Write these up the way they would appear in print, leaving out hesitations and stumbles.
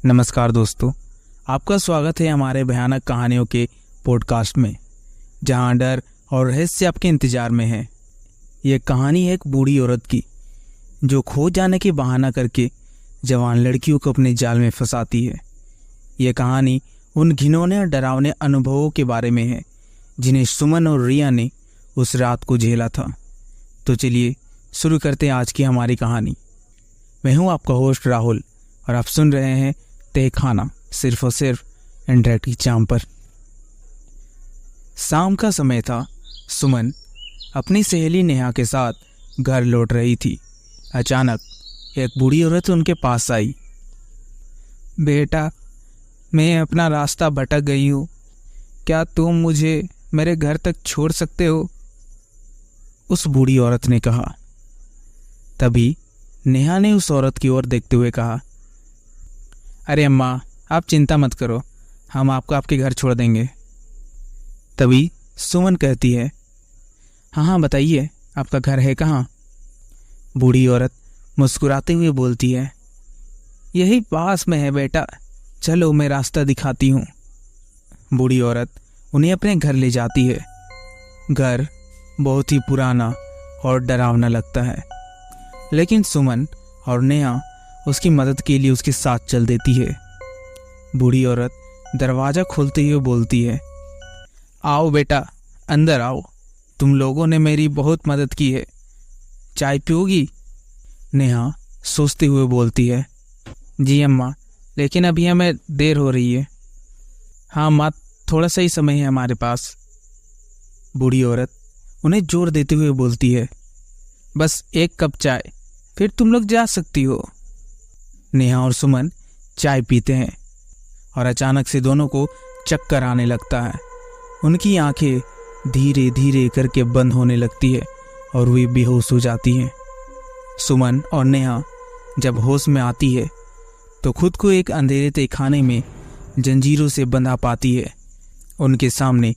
नमस्कार दोस्तों, आपका स्वागत है हमारे भयानक कहानियों के पॉडकास्ट में, जहां डर और रहस्य आपके इंतजार में है। ये कहानी है एक बूढ़ी औरत की जो खो जाने की बहाना करके जवान लड़कियों को अपने जाल में फंसाती है। ये कहानी उन घिनौने और डरावने अनुभवों के बारे में है जिन्हें सुमन और रिया ने उस रात को झेला था। तो चलिए शुरू करते हैं आज की हमारी कहानी। मैं हूं आपका होस्ट राहुल और आप सुन रहे हैं तहखाना, सिर्फ और सिर्फ इंटरनेट की चाम पर। शाम का समय था। सुमन अपनी सहेली नेहा के साथ घर लौट रही थी। अचानक एक बूढ़ी औरत उनके पास आई। बेटा, मैं अपना रास्ता भटक गई हूँ, क्या तुम मुझे मेरे घर तक छोड़ सकते हो? उस बूढ़ी औरत ने कहा। तभी नेहा ने उस औरत की ओर देखते हुए कहा, अरे अम्मा, आप चिंता मत करो, हम आपको आपके घर छोड़ देंगे। तभी सुमन कहती है, हाँ बताइए, आपका घर है कहाँ? बूढ़ी औरत मुस्कुराते हुए बोलती है, यही पास में है बेटा, चलो मैं रास्ता दिखाती हूँ। बूढ़ी औरत उन्हें अपने घर ले जाती है। घर बहुत ही पुराना और डरावना लगता है, लेकिन सुमन और नेहा उसकी मदद के लिए उसके साथ चल देती है। बूढ़ी औरत दरवाज़ा खोलते हुए बोलती है, आओ बेटा, अंदर आओ, तुम लोगों ने मेरी बहुत मदद की है, चाय पियोगी? नेहा सोचते हुए बोलती है, जी अम्मा, लेकिन अभी हमें देर हो रही है। हाँ माँ, थोड़ा सा ही समय है हमारे पास। बूढ़ी औरत उन्हें जोर देते हुए बोलती है, बस एक कप चाय, फिर तुम लोग जा सकती हो। नेहा और सुमन चाय पीते हैं और अचानक से दोनों को चक्कर आने लगता है। उनकी आंखें धीरे धीरे करके बंद होने लगती है और वे बेहोश हो जाती हैं। सुमन और नेहा जब होश में आती है तो खुद को एक अंधेरे तहखाने में जंजीरों से बंधा पाती है। उनके सामने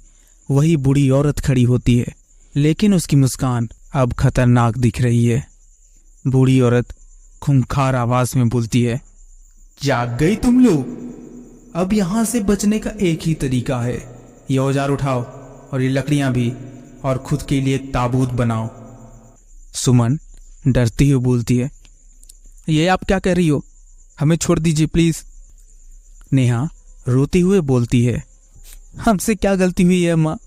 वही बूढ़ी औरत खड़ी होती है, लेकिन उसकी मुस्कान अब खतरनाक दिख रही है। बूढ़ी औरत खूंखार आवाज में बोलती है, जाग गई तुम लोग? अब यहां से बचने का एक ही तरीका है, ये औजार उठाओ और ये लकड़ियां भी, और खुद के लिए एक ताबूत बनाओ। सुमन डरती हुई बोलती है, ये आप क्या कर रही हो? हमें छोड़ दीजिए प्लीज। नेहा रोती हुए बोलती है, हमसे क्या गलती हुई है अम्मा,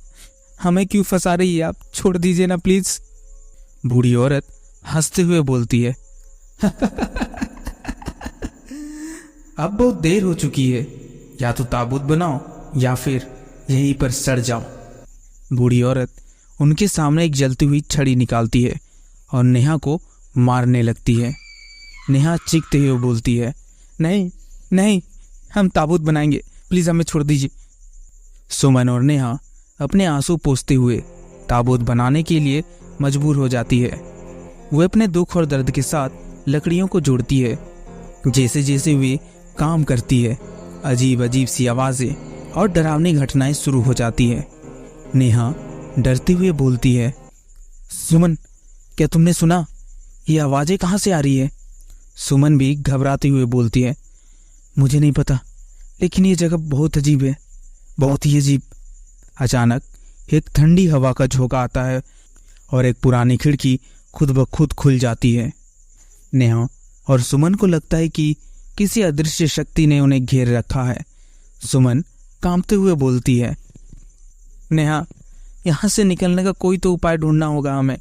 हमें क्यों फंसा रही है आप? छोड़ दीजिए ना प्लीज। बूढ़ी औरत हंसते हुए बोलती है, अब बहुत देर हो चुकी है, या तो ताबूत बनाओ या फिर यहीं पर सड़ जाओ। बूढ़ी औरत उनके सामने एक जलती हुई छड़ी निकालती है और नेहा को मारने लगती है। नेहा चीखते हुए बोलती है, नहीं नहीं, हम ताबूत बनाएंगे, प्लीज हमें छोड़ दीजिए। सुमन और नेहा अपने आंसू पोंछते हुए ताबूत बनाने के लिए मजबूर हो जाती है। वे अपने दुख और दर्द के साथ लकड़ियों को जोड़ती है। जैसे जैसे वे काम करती है, अजीब अजीब सी आवाजें और डरावनी घटनाएं शुरू हो जाती है। नेहा डरते हुए बोलती है, सुमन, क्या तुमने सुना? ये आवाजें कहाँ से आ रही है? सुमन भी घबराते हुए बोलती है, मुझे नहीं पता, लेकिन ये जगह बहुत अजीब है, बहुत ही अजीब। अचानक एक ठंडी हवा का झोंका आता है और एक पुरानी खिड़की खुद ब खुद खुल जाती है। नेहा और सुमन को लगता है कि किसी अदृश्य शक्ति ने उन्हें घेर रखा है। सुमन कांपते हुए बोलती है, नेहा, यहाँ से निकलने का कोई तो उपाय ढूंढना होगा हमें।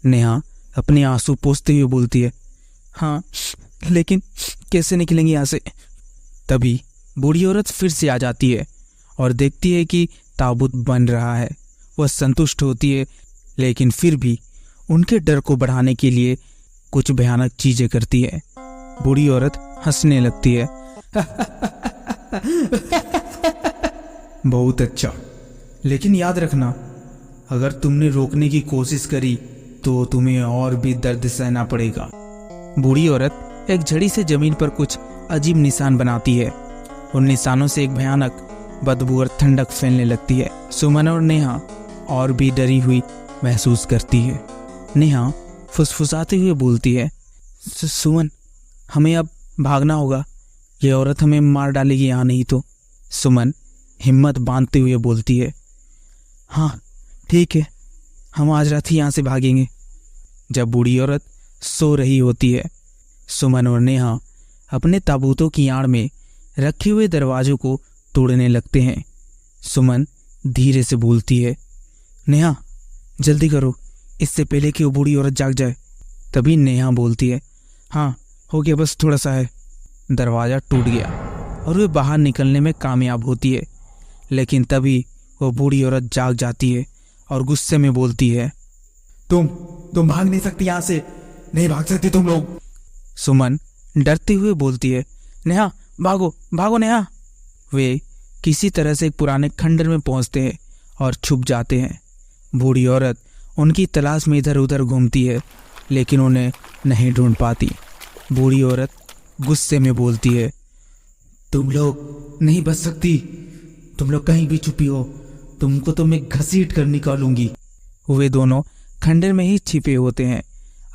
नेहा अपने आंसू पोंछते हुए बोलती है, हाँ, लेकिन कैसे निकलेंगे यहाँ से? तभी बूढ़ी औरत फिर से आ जाती है और देखती है कि ताबूत बन रहा है। वह संतुष्ट होती है, लेकिन फिर भी उनके डर को बढ़ाने के लिए कुछ भयानक चीजें करती है। बूढ़ी औरत हंसने लगती है, बहुत अच्छा, लेकिन याद रखना, अगर तुमने रोकने की कोशिश करी तो तुम्हें और भी दर्द सहना पड़ेगा। बूढ़ी औरत एक झड़ी से जमीन पर कुछ अजीब निशान बनाती है। उन निशानों से एक भयानक बदबू और ठंडक फैलने लगती है। सुमन और नेहा और भी डरी हुई महसूस करती है। नेहा फुसफुसाते हुए बोलती है, सुमन, हमें अब भागना होगा, ये औरत हमें मार डालेगी यहाँ नहीं तो। सुमन हिम्मत बांधते हुए बोलती है, हाँ ठीक है, हम आज रात ही यहाँ से भागेंगे। जब बूढ़ी औरत सो रही होती है, सुमन और नेहा अपने ताबूतों की आड़ में रखे हुए दरवाजों को तोड़ने लगते हैं। सुमन धीरे से बोलती है, नेहा जल्दी करो, इससे पहले कि वो बूढ़ी औरत जाग जाए। तभी नेहा बोलती है, हाँ हो गया, बस थोड़ा सा है। दरवाज़ा टूट गया और वे बाहर निकलने में कामयाब होती है, लेकिन तभी वो बूढ़ी औरत जाग जाती है और गुस्से में बोलती है, तुम भाग नहीं सकती यहाँ से, नहीं भाग सकती तुम लोग। सुमन डरते हुए बोलती है, नेहा भागो भागो नेहा। वे किसी तरह से एक पुराने खंडर में पहुंचते हैं और छुप जाते हैं। बूढ़ी औरत उनकी तलाश में इधर उधर घूमती है, लेकिन उन्हें नहीं ढूंढ पाती। बूढ़ी औरत गुस्से में बोलती है, तुम लोग नहीं बच सकती, तुम लोग कहीं भी छुपी हो, तुमको तो मैं घसीट कर निकालूंगी। वे दोनों खंडर में ही छिपे होते हैं।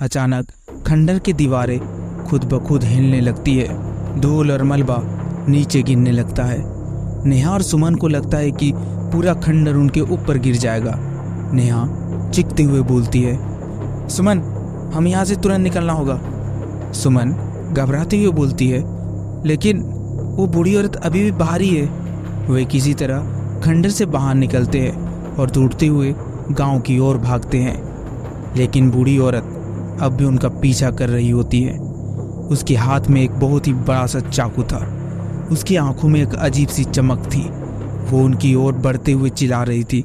अचानक खंडर की दीवारें खुद ब खुद हिलने लगती है, धूल और मलबा नीचे गिरने लगता है। नेहा और सुमन को लगता है कि पूरा खंडर उनके ऊपर गिर जाएगा। नेहा चीखते हुए बोलती है, सुमन हम यहाँ से तुरंत निकलना होगा। सुमन घबराते हुए बोलती है, लेकिन वो बूढ़ी औरत अभी भी बाहर ही है। वे किसी तरह खंडर से बाहर निकलते हैं और दौड़ते हुए गांव की ओर भागते हैं, लेकिन बूढ़ी औरत अब भी उनका पीछा कर रही होती है। उसके हाथ में एक बहुत ही बड़ा सा चाकू था, उसकी आंखों में एक अजीब सी चमक थी। वो उनकी ओर बढ़ते हुए चिल्ला रही थी,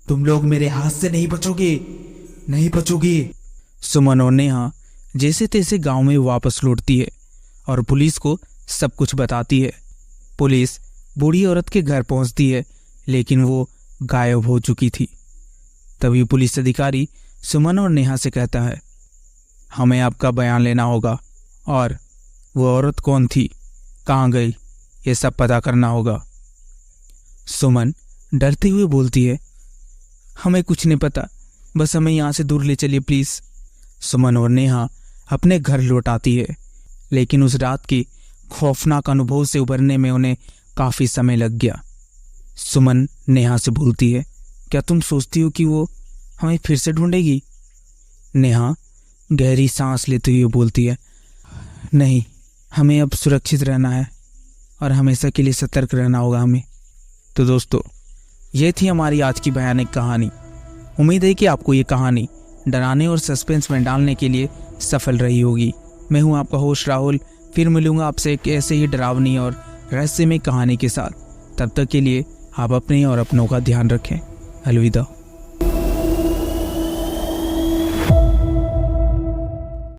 तुम लोग मेरे हाथ से नहीं बचोगे, नहीं बचोगे। सुमन और नेहा जैसे तैसे गांव में वापस लौटती है और पुलिस को सब कुछ बताती है। पुलिस बूढ़ी औरत के घर पहुंचती है, लेकिन वो गायब हो चुकी थी। तभी पुलिस अधिकारी सुमन और नेहा से कहता है, हमें आपका बयान लेना होगा और वो औरत कौन थी, कहाँ गई, ये सब पता करना होगा। सुमन डरते हुए बोलती है, हमें कुछ नहीं पता, बस हमें यहाँ से दूर ले चलिए प्लीज़। सुमन और नेहा अपने घर लौट आती है, लेकिन उस रात की खौफनाक अनुभव से उबरने में उन्हें काफ़ी समय लग गया। सुमन नेहा से बोलती है, क्या तुम सोचती हो कि वो हमें फिर से ढूंढेगी? नेहा गहरी सांस लेते हुए बोलती है, नहीं, हमें अब सुरक्षित रहना है और हमेशा के लिए सतर्क रहना होगा हमें। तो दोस्तों, ये थी हमारी आज की भयानक कहानी। उम्मीद है कि आपको ये कहानी डराने और सस्पेंस में डालने के लिए सफल रही होगी। मैं हूं आपका होस्ट राहुल, फिर मिलूंगा आपसे एक ऐसे ही डरावनी और रहस्यमय कहानी के साथ। तब तक के लिए आप अपने और अपनों का ध्यान रखें। अलविदा।